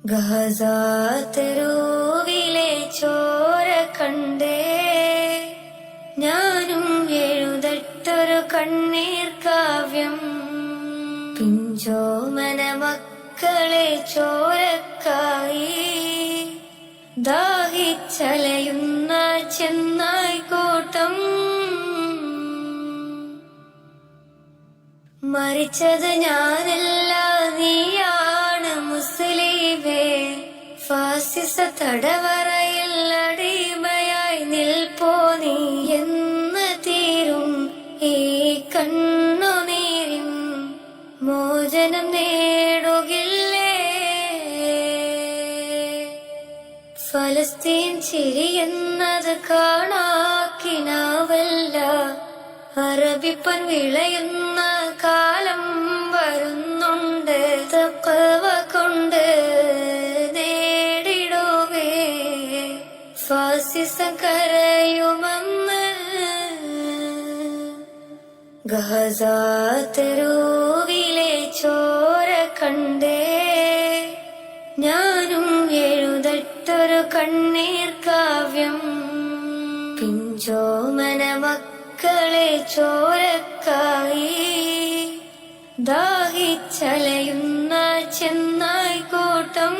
Gaza തെരുവിലെ ചോര കണ്ടേ ഞാനും എഴുതട്ടൊരു കണ്ണീർ കാവ്യം. പിഞ്ചോമന മക്കളെ ചോരക്കായി ദാഹിച്ചലയുന്ന ചെന്നായ്ക്കൂട്ടം. മരിച്ചത് ഞാനല്ല നീയാണ് മുസ്ലിമേ. ഫാസിസ തടവറയിൽ അടിമയായി നിൽപ്പോ നീ എന്ന് തീരും ഈ കണ്ണുനീരിൻ മോചനം നേടുകില്ലേ. ഫലസ്തീൻ ചിരിയെന്നത് കാണാക്കിനാവല്ല. അറബിപ്പൻ വിളയുന്ന കാലം വരുന്നുണ്ട്. തഖ്വ കൊണ്ട് നേടിടുവേ ഫാസിസം കരയുമെന്ന്. ഗാസാ തെരുവിലെ ചോര കണ്ടേ ഞാനും എഴുതട്ടൊരു കണ്ണീർ കാവ്യം. പിഞ്ചോമന മക്കളെ ചോരക്കായി ദാഹിച്ചലയുന്ന ചെന്നായ്ക്കൂട്ടം.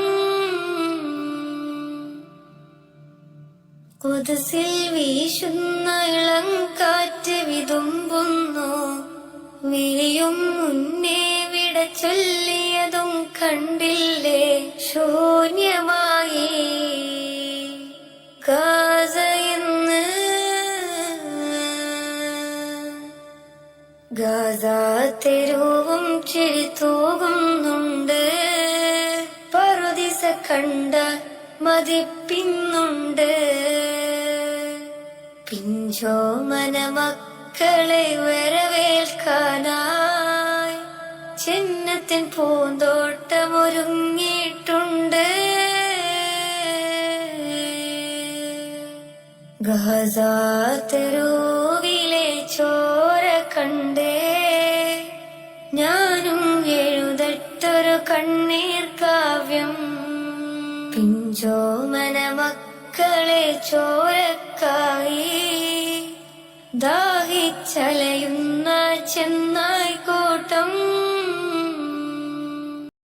ഖുദ്സിൽ വീശുന്ന ഇളം കാറ്റ് വിതുമ്പുന്നു. വിളിയും മുന്നേ വിട ചൊല്ലിയതും കണ്ടില്ലേ ശൂന്യമായി ഗാസ ഇന്ന്. ഗാസാ തെരുവും ചിരിതൂകുന്നുണ്ട്. പറുദിസ കണ്ട മതിപ്പിന്നുണ്ട്. പിഞ്ചോമന മക്കളെ വരവേൽക്കാനായി ജന്നത്തിൻ പൂന്തോട്ടമൊരുങ്ങിയിട്ടുണ്ട്. ഗാസാ തെരുവിലെ ചോര കണ്ടേ ഞാനും എഴുതട്ടൊരു കണ്ണീർ കാവ്യം. പിഞ്ചോമന മക്കളെ ചോരക്കായി ദാഹിച്ചലയുന്ന ചെന്നായ്ക്കൂട്ടം.